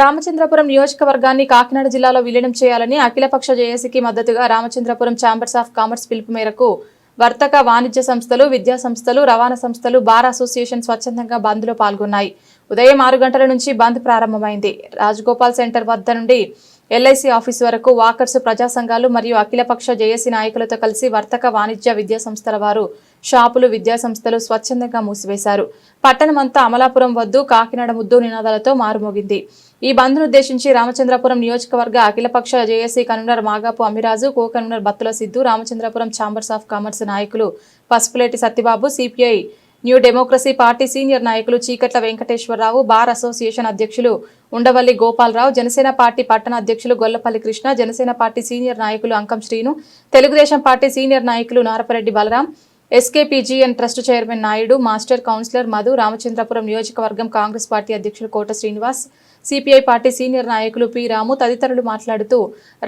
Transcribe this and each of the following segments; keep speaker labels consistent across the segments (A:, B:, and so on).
A: రామచంద్రపురం నియోజకవర్గాన్ని కాకినాడ జిల్లాలో విలీనం చేయాలని అఖిలపక్ష జేఏసీకి మద్దతుగా రామచంద్రపురం ఛాంబర్స్ ఆఫ్ కామర్స్ పిలుపు మేరకు వర్తక వాణిజ్య సంస్థలు, విద్యా సంస్థలు, రవాణా సంస్థలు, బార్ అసోసియేషన్ స్వచ్ఛందంగా బంద్లో పాల్గొన్నాయి. ఉదయం 6 గంటల నుంచి బంద్ ప్రారంభమైంది. రాజగోపాల్ సెంటర్ వద్ద నుండి ఎల్ఐసి ఆఫీసు వరకు వాకర్స్, ప్రజా సంఘాలు మరియు అఖిలపక్ష జేఏసీ నాయకులతో కలిసి వర్తక వాణిజ్య విద్యా సంస్థల వారు షాపులు, విద్యా సంస్థలు స్వచ్ఛందంగా మూసివేశారు. పట్టణమంతా అమలాపురం వద్దు, కాకినాడ ముద్దు నినాదాలతో మారుమోగింది. ఈ బంద్ను ఉద్దేశించి రామచంద్రపురం నియోజకవర్గ అఖిలపక్ష JAC convener Magapu Amiraju, co convener Battula Siddhu, Ramachandrapuram chambers of commerce నాయకులు Pasupuleti Satyababu, CPI new democracy party senior నాయకులు చీకట్ల వెంకటేశ్వరరావు, బార్ అసోసియేషన్ అధ్యక్షులు ఉండవల్లి గోపాలరావు, జనసేన పార్టీ పట్టణ అధ్యక్షులు గొల్లపల్లి కృష్ణ, జనసేన పార్టీ సీనియర్ నాయకులు అంకం శ్రీను, తెలుగుదేశం పార్టీ సీనియర్ నాయకులు Narapareddy Balaram, SKPGN trust chairman Naidu, master councillor Madhu, Ramachandrapuram నియోజకవర్గం కాంగ్రెస్ పార్టీ అధ్యక్షులు Kota Srinivas, CPI party senior నాయకులు పి రాము తదితరులు మాట్లాడుతూ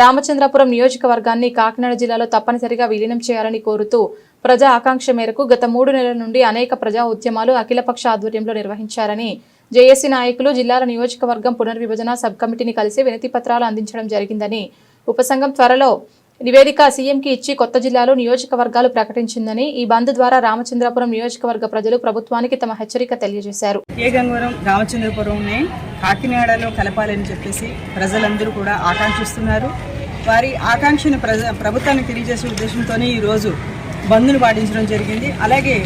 A: రామచంద్రపురం నియోజకవర్గాన్ని కాకినాడ జిల్లాలో తప్పనిసరిగా విలీనం చేయాలని కోరుతూ ప్రజా ఆకాంక్ష మేరకు గత 3 నెలల నుండి అనేక ప్రజా ఉద్యమాలు అఖిలపక్ష ఆధ్వర్యంలో నిర్వహించారని, జేఏసీ నాయకులు జిల్లాల నియోజకవర్గం పునర్విభజన సబ్ కమిటీని కలిసి వినతి పత్రాలు అందించడం జరిగిందని, ఉపసంఘం త్వరలో నివేదిక సీఎంకి ఇచ్చి కొత్త జిల్లాలు, నియోజకవర్గాలు ప్రకటించిందని, ఈ బంద్ ద్వారా రామచంద్రపురం నియోజకవర్గ ప్రజలు ప్రభుత్వానికి తమ హెచ్చరిక తెలియజేశారు.
B: గంగవరం రామచంద్రపురంని కాకినాడలో కలపాలని చెప్పేసి ప్రజలందరూ కూడా ఆకాంక్షిస్తున్నారు. వారి ఆకాంక్షను ప్రభుత్వానికి తెలియజేసే ఉద్దేశంతోనే ఈరోజు బంద్ను పాటించడం జరిగింది. అలాగే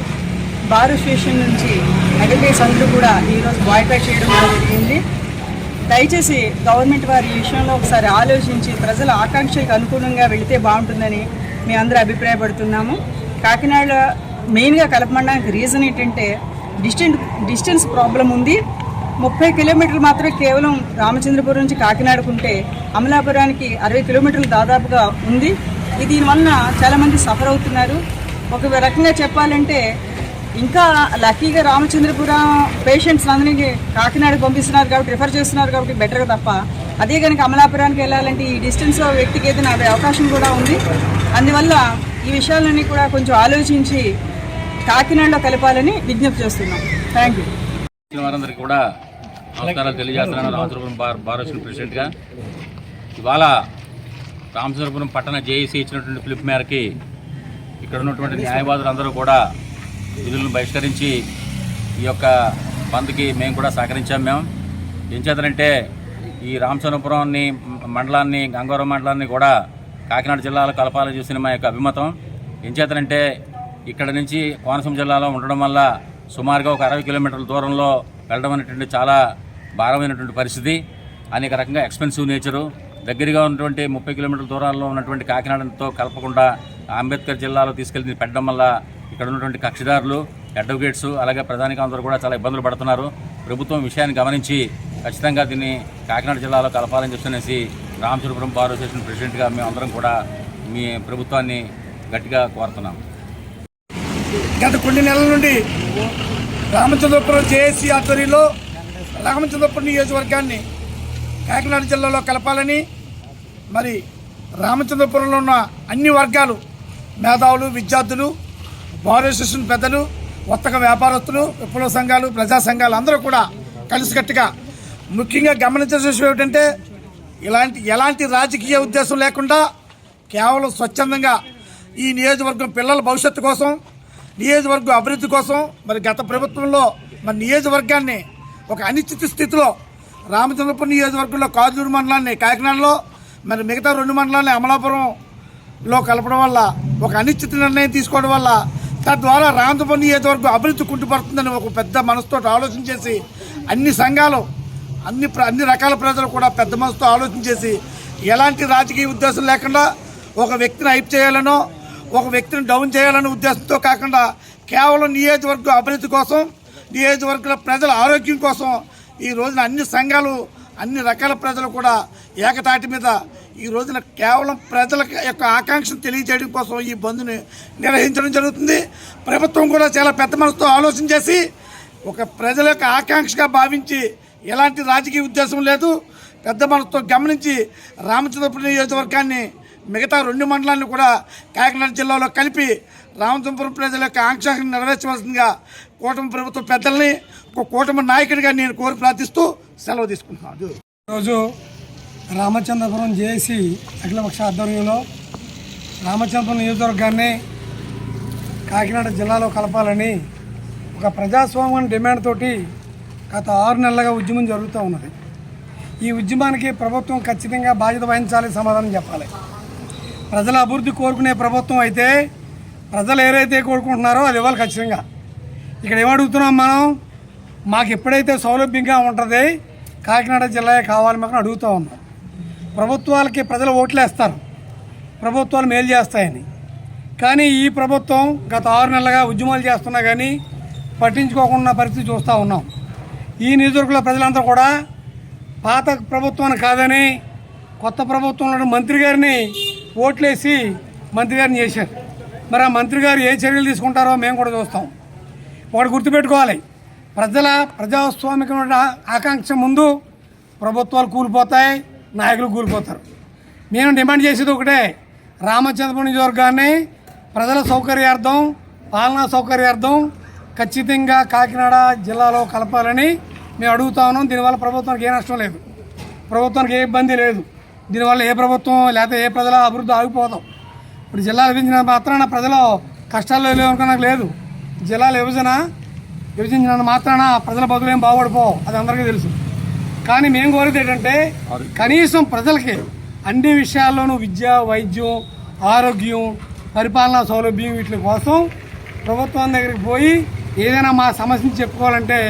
B: బార్ అసోసియేషన్ నుంచి అడ్వకేట్స్ అందరూ కూడా ఈరోజు బాయ్కాట్ చేయడం జరిగింది. దయచేసి గవర్నమెంట్ వారి ఈ విషయంలో ఒకసారి ఆలోచించి ప్రజల ఆకాంక్షలకు అనుగుణంగా వెళితే బాగుంటుందని మేము అందరూ అభిప్రాయపడుతున్నాము. కాకినాడ మెయిన్గా కలపడానికి రీజన్ ఏంటంటే డిస్టెన్స్ ప్రాబ్లం ఉంది. 30 కిలోమీటర్లు మాత్రమే కేవలం రామచంద్రపురం నుంచి కాకినాడకుంటే అమలాపురానికి 60 కిలోమీటర్లు దాదాపుగా ఉంది. దీనివల్ల చాలామంది సఫర్ అవుతున్నారు. ఒక రకంగా చెప్పాలంటే ఇంకా లక్కీగా రామచంద్రపురం పేషెంట్స్ అందరికీ కాకినాడకు పంపిస్తున్నారు కాబట్టి, రిఫర్ చేస్తున్నారు కాబట్టి బెటర్గా తప్ప, అదే కనుక అమలాపురానికి వెళ్ళాలంటే ఈ డిస్టెన్స్లో వ్యక్తికి ఏదైనా అవకాశం కూడా ఉంది. అందువల్ల ఈ విషయాలన్నీ కూడా కొంచెం ఆలోచించి కాకినాడలో కలపాలని విజ్ఞప్తి చేస్తున్నాం. Thank you.
C: వారందరికీ కూడా నమస్కారాలు తెలియజేస్తున్నాను. రామచంద్రపురం బార్ అసోసియేషన్ ప్రెసిడెంట్గా ఇవాళ రామచంద్రపురం పట్టణ జేఏసీ ఇచ్చినటువంటి పిలుపు మేరకి ఇక్కడ ఉన్నటువంటి న్యాయవాదులందరూ కూడా విధులను బహిష్కరించి ఈ యొక్క బంద్కి మేము కూడా సహకరించాము. మేము ఏం చేద్దానంటే ఈ రామచంద్రపురాన్ని మండలాన్ని, గంగవరం మండలాన్ని కూడా కాకినాడ జిల్లాలో కలపాలని చూసిన మా యొక్క అభిమతం. ఏం చేద్దానంటే ఇక్కడ నుంచి కోనసీమ జిల్లాలో ఉండడం వల్ల సుమారుగా ఒక 60 కిలోమీటర్ల దూరంలో వెళ్ళడం అనేటువంటి చాలా భారమైనటువంటి పరిస్థితి. అనేక రకంగా ఎక్స్పెన్సివ్ నేచరు. దగ్గరగా ఉన్నటువంటి 30 కిలోమీటర్ల దూరాల్లో ఉన్నటువంటి కాకినాడతో కలపకుండా అంబేద్కర్ జిల్లాలో తీసుకెళ్ళి పెట్టడం వల్ల ఇక్కడ ఉన్నటువంటి కక్షిదారులు, అడ్వకేట్స్, అలాగే ప్రధానిగా అందరూ కూడా చాలా ఇబ్బందులు పడుతున్నారు. ప్రభుత్వం విషయాన్ని గమనించి ఖచ్చితంగా దీన్ని కాకినాడ జిల్లాలో కలపాలని చెప్పనేసి రామచంద్రపురం బార్ అసోసియేషన్ ప్రెసిడెంట్గా మేము అందరం కూడా మీ ప్రభుత్వాన్ని గట్టిగా కోరుతున్నాం.
D: గత కొన్ని నెలల నుండి రామచంద్రపురం జేఏసీ ఆధ్వర్యంలో రామచంద్రపురం నియోజకవర్గాన్ని కాకినాడ జిల్లాలో కలపాలని, మరి రామచంద్రపురంలో ఉన్న అన్ని వర్గాలు, మేధావులు, విద్యార్థులు, బార్ అసోసియేషన్ పెద్దలు, వర్తక వ్యాపారస్తులు, విప్లవ సంఘాలు, ప్రజా సంఘాలు అందరూ కూడా కలిసికట్టుగా ముఖ్యంగా గమనించాల్సిన విషయం ఏమిటంటే ఎలాంటి రాజకీయ ఉద్దేశం లేకుండా కేవలం స్వచ్ఛందంగా ఈ నియోజకవర్గం పిల్లల భవిష్యత్తు కోసం, నియోజకవర్గం అభివృద్ధి కోసం, మరి గత ప్రభుత్వంలో మరి నియోజకవర్గాన్ని ఒక అనిశ్చిత స్థితిలో రామచంద్రపురం నియోజకవర్గంలో కాజూరు మండలాన్ని కాకినాడలో, మరి మిగతా 2 మండలాన్ని అమలాపురంలో కలపడం వల్ల ఒక అనిశ్చిత నిర్ణయం తీసుకోవడం వల్ల తద్వారా రామచంద్రపురం నియోజకవర్గం అభివృద్ధి కుంటుపడుతుందని ఒక పెద్ద మనసుతో ఆలోచన చేసి అన్ని సంఘాలు, అన్ని రకాల ప్రజలు కూడా పెద్ద మనసుతో ఆలోచన చేసి ఎలాంటి రాజకీయ ఉద్దేశం లేకుండా ఒక వ్యక్తిని హైప్ చేయాలనో, ఒక వ్యక్తిని డౌన్ చేయాలనే ఉద్దేశంతో కాకుండా కేవలం నియోజకవర్గం అభివృద్ధి కోసం, నియోజకవర్గ ప్రజల ఆరోగ్యం కోసం ఈ రోజున అన్ని సంఘాలు, అన్ని రకాల ప్రజలు కూడా ఏకతాటి మీద ఈ రోజున కేవలం ప్రజల యొక్క ఆకాంక్షను తెలియజేయడం కోసం ఈ బంద్ని నిర్వహించడం జరుగుతుంది. ప్రభుత్వం కూడా చాలా పెద్ద మనసుతో ఆలోచన చేసి ఒక ప్రజల యొక్క ఆకాంక్షగా భావించి ఎలాంటి రాజకీయ ఉద్దేశం లేదు, పెద్ద మనసుతో గమనించి రామచంద్రపురం నియోజకవర్గాన్ని మిగతా 2 మండలాన్ని కూడా కాకినాడ జిల్లాలో కలిపి రామచంద్రపురం ప్రజల యొక్క ఆకాంక్షను నెరవేర్చవలసిందిగా కూటమి ప్రభుత్వ పెద్దల్ని, ఒక కూటమి నాయకుడిగా నేను కోరి ప్రార్థిస్తూ సెలవు తీసుకుంటున్నాను. రోజు రామచంద్రపురం జేఏసీ అఖిలపక్ష ఆధ్వర్యంలో రామచంద్రపురం నియోజకవర్గాన్ని కాకినాడ జిల్లాలో కలపాలని ఒక ప్రజాస్వామ్య డిమాండ్ తోటి గత 6 నెలలుగా ఉద్యమం జరుగుతూ ఉన్నది. ఈ ఉద్యమానికి ప్రభుత్వం ఖచ్చితంగా బాధ్యత వహించాలి, సమాధానం చెప్పాలి. ప్రజల అభివృద్ధి కోరుకునే ప్రభుత్వం అయితే ప్రజలు ఏదైతే కోరుకుంటున్నారో అది ఇవ్వాలి ఖచ్చితంగా. ఇక్కడ ఏమడుగుతున్నాం మనం, మాకు ఎప్పుడైతే సౌలభ్యంగా ఉంటుంది కాకినాడ జిల్లా కావాలి మాకు అడుగుతూ ఉన్నాం. ప్రభుత్వాలకి ప్రజలు ఓట్లేస్తారు, ప్రభుత్వాలు మేలు చేస్తాయని. కానీ ఈ ప్రభుత్వం గత 6 నెలలుగా ఉద్యమాలు చేస్తున్నా కానీ పట్టించుకోకుండా పరిస్థితి చూస్తూ ఉన్నాం. ఈ నియోజకవర్గంలో ప్రజలంతా కూడా పాత ప్రభుత్వాన్ని కాదని కొత్త ప్రభుత్వంలో మంత్రి గారిని ఓట్లేసి మంత్రి గారిని చేశారు. మరి ఆ మంత్రి గారు ఏ చర్యలు తీసుకుంటారో మేము కూడా చూస్తాం. ఒకటి గుర్తుపెట్టుకోవాలి, ప్రజాస్వామికమైన ఆకాంక్ష ముందు ప్రభుత్వాలు కూలిపోతాయి, నాయకులు కూలిపోతారు. మేము డిమాండ్ చేసేది ఒకటే, రామచంద్రపురం నియోజకవర్గాన్ని ప్రజల సౌకర్యార్థం, పాలనా సౌకర్యార్థం ఖచ్చితంగా కాకినాడ జిల్లాలో కలపాలని మేము అడుగుతా ఉన్నాం. దీనివల్ల ప్రభుత్వానికి ఏ నష్టం లేదు, ప్రభుత్వానికి ఏ ఇబ్బంది లేదు. దీనివల్ల ఏ ప్రభుత్వం లేకపోతే ఏ ప్రజల అభివృద్ధి ఆగిపోతాం. ఇప్పుడు జిల్లాలు విభజించిన మాత్రాన ప్రజలు కష్టాల్లో లేవనుకున్నది లేదు. జిల్లాలు విభజించిన మాత్రాన ప్రజల బతులు ఏం బాగుపడిపోవు, అది అందరికీ తెలుసు. కానీ మేము కోరేది ఏంటంటే కనీసం ప్రజలకి అన్ని విషయాల్లోనూ విద్య, వైద్యం, ఆరోగ్యం, పరిపాలనా సౌలభ్యం వీటి కోసం ప్రభుత్వం దగ్గరికి పోయి ఏదైనా మా సమస్యను చెప్పుకోవాలంటే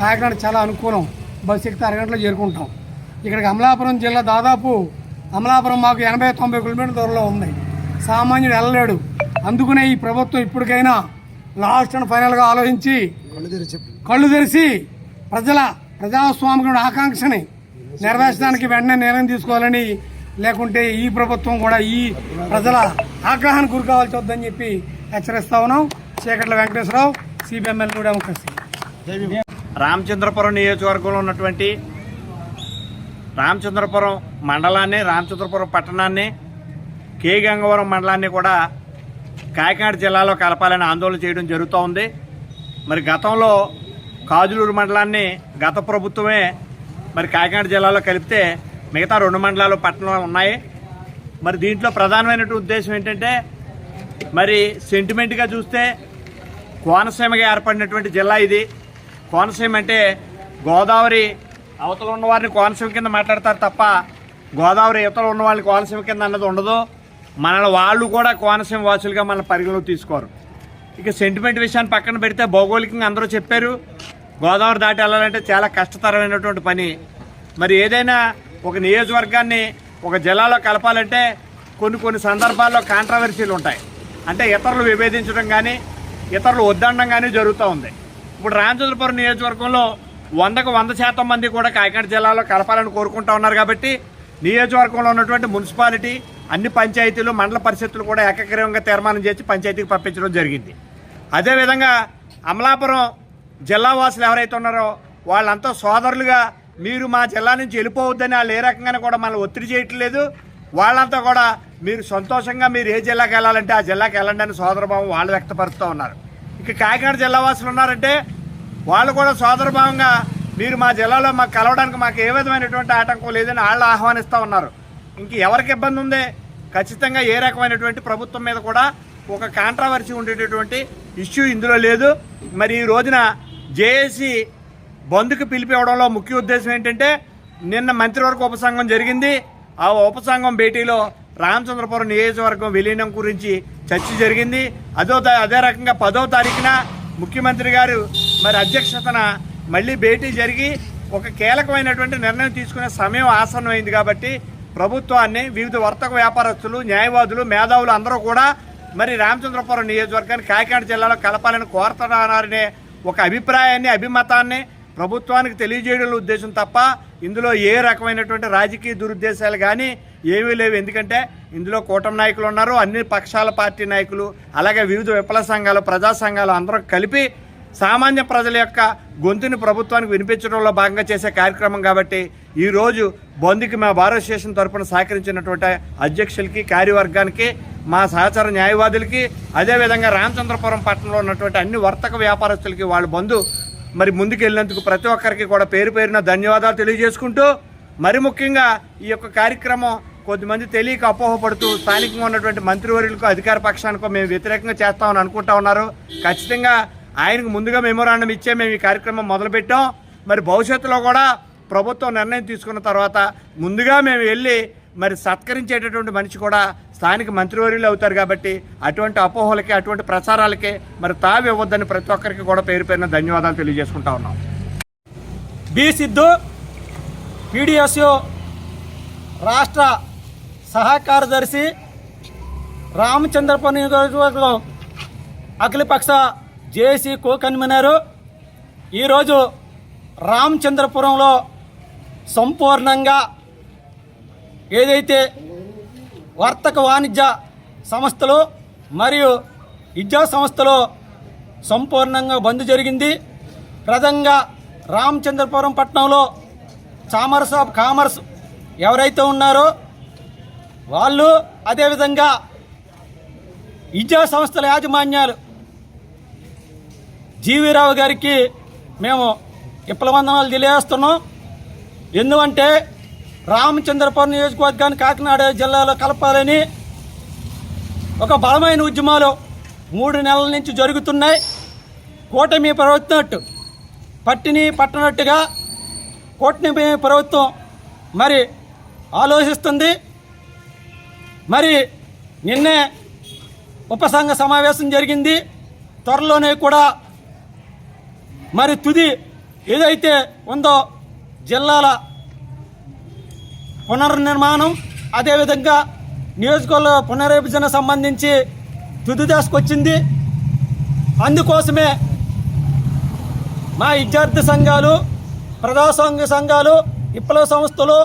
D: కాకినాడ చాలా అనుకూలం. బస్సు ఎక్కితే అరగంటలో చేరుకుంటాం. ఇక్కడికి అమలాపురం జిల్లా దాదాపు అమలాపురం మాకు 80-90 కిలోమీటర్ల దూరంలో ఉంది. సామాన్యుడు వెళ్ళలేడు. అందుకనే ఈ ప్రభుత్వం ఇప్పటికైనా లాస్ట్ అండ్ ఫైనల్గా ఆలోచించి కళ్ళు తెరిచి ప్రజాస్వామిక ఆకాంక్షని నెరవేర్చడానికి వెంటనే నిర్ణయం తీసుకోవాలని, లేకుంటే ఈ ప్రభుత్వం కూడా ఈ ప్రజల ఆగ్రహానికి గురి కావాల్సి వద్దని చెప్పి హెచ్చరిస్తా ఉన్నాం. చీకట్ల వెంకటేశ్వరరావు, సిపిఎంఎల్ డెమోక్రసీ.
E: రామచంద్రపురం నియోజకవర్గంలో ఉన్నటువంటి రామచంద్రపురం మండలాన్ని, రామచంద్రపురం పట్టణాన్ని, కే గంగవరం మండలాన్ని కూడా కాకినాడ జిల్లాలో కలపాలని ఆందోళన చేయడం జరుగుతూ ఉంది. మరి గతంలో కాజులూరు మండలాన్ని గత ప్రభుత్వమే మరి కాకినాడ జిల్లాలో కలిపితే మిగతా 2 మండలాలు పట్టణాలు ఉన్నాయి. మరి దీంట్లో ప్రధానమైనటువంటి ఉద్దేశం ఏంటంటే, మరి సెంటిమెంట్గా చూస్తే కోనసీమగా ఏర్పడినటువంటి జిల్లా ఇది. కోనసీమ అంటే గోదావరి అవతల ఉన్న వారిని కోనసీమ కింద మాట్లాడతారు తప్ప గోదావరి యువతలో ఉన్న వాళ్ళని కోనసీమ కింద అన్నది ఉండదు. మన వాళ్ళు కూడా కోనసీమ వాసులుగా మన పరిగణలోకి తీసుకోరు. ఇక సెంటిమెంట్ విషయాన్ని పక్కన పెడితే భౌగోళికంగా అందరూ చెప్పారు, గోదావరి దాటి వెళ్ళాలంటే చాలా కష్టతరమైనటువంటి పని. మరి ఏదైనా ఒక నియోజకవర్గాన్ని ఒక జిల్లాలో కలపాలంటే కొన్ని సందర్భాల్లో కాంట్రవర్సీలు ఉంటాయి. అంటే ఇతరులు విభేదించడం కానీ ఇతరులు వద్దనడం కానీ జరుగుతూ ఉంది. ఇప్పుడు రామచంద్రపురం నియోజకవర్గంలో 100% మంది కూడా కాకినాడ జిల్లాలో కలపాలని కోరుకుంటూ ఉన్నారు. కాబట్టి నియోజకవర్గంలో ఉన్నటువంటి మున్సిపాలిటీ, అన్ని పంచాయతీలు, మండల పరిషత్తులు కూడా ఏకగ్రీవంగా తీర్మానం చేసి పంచాయతీకి పంపించడం జరిగింది. అదేవిధంగా అమలాపురం జిల్లా వాసులు ఎవరైతే ఉన్నారో వాళ్ళంతా సోదరులుగా మీరు మా జిల్లా నుంచి వెళ్ళిపోవద్దని వాళ్ళు ఏ రకంగానే కూడా మనల్ని ఒత్తిడి చేయట్లేదు. వాళ్ళంతా కూడా మీరు సంతోషంగా మీరు ఏ జిల్లాకి వెళ్ళాలంటే ఆ జిల్లాకి వెళ్ళండి అని సోదరభావం వాళ్ళు వ్యక్తపరుస్తూ ఉన్నారు. ఇక కాకినాడ జిల్లా వాసులు ఉన్నారంటే వాళ్ళు కూడా సోదరభావంగా మీరు మా జిల్లాలో మాకు కలవడానికి మాకు ఏ విధమైనటువంటి ఆటంకం లేదని వాళ్ళు ఆహ్వానిస్తూ ఉన్నారు. ఇంక ఎవరికి ఇబ్బంది ఉంది? ఖచ్చితంగా ఏ రకమైనటువంటి ప్రభుత్వం మీద కూడా ఒక కాంట్రవర్సీ ఉండేటటువంటి ఇష్యూ ఇందులో లేదు. మరి ఈ రోజున జేఏసీ బంద్కు పిలిపివ్వడంలో ముఖ్య ఉద్దేశం ఏంటంటే, నిన్న మంత్రివర్గ ఉపసంఘం జరిగింది. ఆ ఉపసంఘం భేటీలో రామచంద్రపురం నియోజకవర్గం విలీనం గురించి చర్చ జరిగింది. అదే రకంగా 10వ తారీఖున ముఖ్యమంత్రి గారు మరి అధ్యక్షతన మళ్ళీ భేటీ జరిగి ఒక కీలకమైనటువంటి నిర్ణయం తీసుకునే సమయం ఆసన్నమైంది. కాబట్టి ప్రభుత్వాన్ని, వివిధ వర్తక వ్యాపారస్తులు, న్యాయవాదులు, మేధావులు అందరూ కూడా మరి రామచంద్రపురం నియోజకవర్గాన్ని కాకినాడ జిల్లాలో కలపాలని కోరుతున్నారనే ఒక అభిప్రాయాన్ని, అభిమతాన్ని ప్రభుత్వానికి తెలియజేయడం ఉద్దేశం తప్ప ఇందులో ఏ రకమైనటువంటి రాజకీయ దురుద్దేశాలు కానీ ఏమీ లేవు. ఎందుకంటే ఇందులో కూటమి నాయకులు ఉన్నారు, అన్ని పక్షాల పార్టీ నాయకులు, అలాగే వివిధ విప్లవ సంఘాలు, ప్రజా సంఘాలు అందరూ కలిపి సామాన్య ప్రజల యొక్క గొంతుని ప్రభుత్వానికి వినిపించడంలో భాగంగా చేసే కార్యక్రమం. కాబట్టి ఈరోజు బంద్కి మా భారత స్టేషన్ తరఫున సహకరించినటువంటి అధ్యక్షులకి, కార్యవర్గానికి, మా సహచర న్యాయవాదులకి, అదేవిధంగా రామచంద్రపురం పట్టణంలో ఉన్నటువంటి అన్ని వర్తక వ్యాపారస్తులకి వాళ్ళ బంధు మరి ముందుకు వెళ్ళినందుకు ప్రతి ఒక్కరికి కూడా పేరు పేరున ధన్యవాదాలు తెలియజేసుకుంటూ మరి ముఖ్యంగా ఈ యొక్క కార్యక్రమం కొద్దిమంది తెలియక అపోహపడుతూ స్థానికంగా ఉన్నటువంటి మంత్రివర్యులకు అధికార పక్షానికో మేము వ్యతిరేకంగా చేస్తామని అనుకుంటా ఉన్నారు. ఖచ్చితంగా ఆయనకు ముందుగా మెమోరాండం ఇచ్చే మేము ఈ కార్యక్రమం మొదలుపెట్టాం. మరి భవిష్యత్తులో కూడా ప్రభుత్వం నిర్ణయం తీసుకున్న తర్వాత ముందుగా మేము వెళ్ళి మరి సత్కరించేటటువంటి మనిషి కూడా స్థానిక మంత్రివర్యులు అవుతారు. కాబట్టి అటువంటి అపోహలకి అటువంటి ప్రచారాలకి మరి తావి ఇవ్వద్దని ప్రతి ఒక్కరికి కూడా పేరు పేరున ధన్యవాదాలు తెలియజేసుకుంటా ఉన్నాం.
F: బి సిద్ధు పీడిఎస్యు రాష్ట్ర సహా కార్యదర్శి, రామచంద్రపురం నియోజకవర్గం అఖిలపక్ష జేఏసీ కో కన్వీనరు. ఈరోజు రామచంద్రపురంలో సంపూర్ణంగా ఏదైతే వర్తక వాణిజ్య సంస్థలు మరియు విద్యా సంస్థలు సంపూర్ణంగా బంద్ జరిగింది. ప్రధానంగా రామచంద్రపురం పట్టణంలో ఛాంబర్స్ ఆఫ్ కామర్స్ ఎవరైతే ఉన్నారో వాళ్ళు, అదేవిధంగా విద్యా సంస్థల యాజమాన్యాలు జీవీరావు గారికి మేము విప్లవందనాలు తెలియజేస్తున్నాం. ఎందుకంటే రామచంద్రపురం నియోజకవర్గాన్ని కాకినాడ జిల్లాలో కలపాలని ఒక బలమైన ఉద్యమాలు 3 నెలల నుంచి జరుగుతున్నాయి. కూటమి ప్రభుత్వం పట్టినట్టుగా కూటమి ప్రభుత్వం మరి ఆలోచిస్తుంది. మరి నిన్నే ఉపసంఘ సమావేశం జరిగింది. త్వరలోనే కూడా మరి తుది ఏదైతే ఉందో జిల్లాల పునర్నిర్మాణం, అదేవిధంగా నియోజకవర్గ పునర్విభజన సంబంధించి తుది దశకు వచ్చింది. అందుకోసమే మా విద్యార్థి సంఘాలు, ప్రజాస్వామ్య సంఘాలు, విప్లవ సంస్థలు,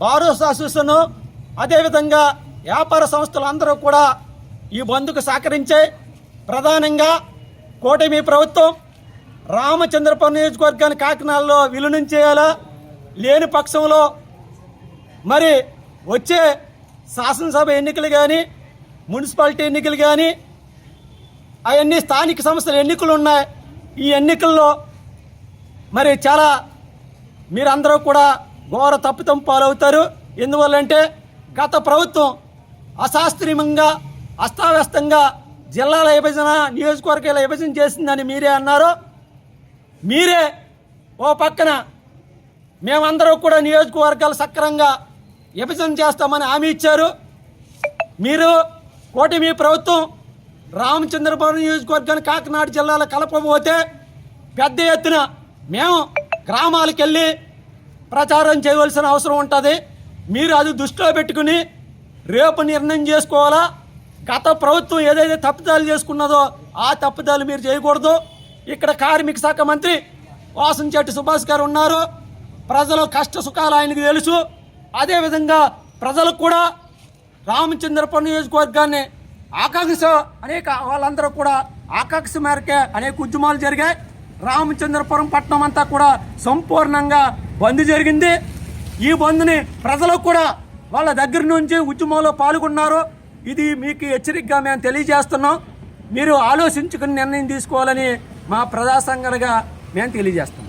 F: బార్ అసోసియేషన్, అదేవిధంగా వ్యాపార సంస్థలు అందరూ కూడా ఈ బంద్కు సహకరించాయి. ప్రధానంగా కూటమి ప్రభుత్వం రామచంద్రపురం నియోజకవర్గాన్ని కాకినాడలో విలీనం చేయాలా, లేని పక్షంలో మరి వచ్చే శాసనసభ ఎన్నికలు కానీ, మున్సిపాలిటీ ఎన్నికలు కానీ, అవన్నీ స్థానిక సంస్థల ఎన్నికలు ఉన్నాయి. ఈ ఎన్నికల్లో మరి చాలా మీరందరూ కూడా ఘోర తప్పిదం పాలవుతారు. ఎందువల్లంటే గత ప్రభుత్వం అశాస్త్రీయంగా అస్తావ్యస్తంగా జిల్లాల విభజన, నియోజకవర్గాల విభజన చేసిందని మీరే అన్నారు. మీరే ఓ పక్కన మేమందరూ కూడా నియోజకవర్గాలు సక్రమంగా విభజన చేస్తామని హామీ ఇచ్చారు. మీరు కూటమి ప్రభుత్వం రామచంద్రపురం నియోజకవర్గాన్ని కాకినాడ జిల్లాలో కలపబోతే పెద్ద ఎత్తున మేము గ్రామాలకు వెళ్ళి ప్రచారం చేయవలసిన అవసరం ఉంటుంది. మీరు అది దృష్టిలో పెట్టుకుని రేపు నిర్ణయం చేసుకోవాలా. గత ప్రభుత్వం ఏదైతే తప్పిదాలు చేసుకున్నదో ఆ తప్పిదాలు మీరు చేయకూడదు. ఇక్కడ కార్మిక శాఖ మంత్రి వాసంశెట్టి సుభాష్ గారు ఉన్నారు. ప్రజల కష్ట సుఖాలు ఆయనకు తెలుసు. అదేవిధంగా ప్రజలకు కూడా రామచంద్రపురం నియోజకవర్గాన్ని ఆకాంక్ష అనేక వాళ్ళందరూ కూడా ఆకాంక్ష మేరకే అనేక ఉద్యమాలు జరిగాయి. రామచంద్రపురం పట్టణం అంతా కూడా సంపూర్ణంగా బంద్ జరిగింది. ఈ బంద్ని ప్రజలకు కూడా వాళ్ళ దగ్గర నుంచి ఉద్యమంలో పాల్గొన్నారు. ఇది మీకు హెచ్చరికగా మేము తెలియజేస్తున్నాం. మీరు ఆలోచించుకుని నిర్ణయం తీసుకోవాలని మా ప్రజా సంఘాలుగా మేము తెలియజేస్తాం.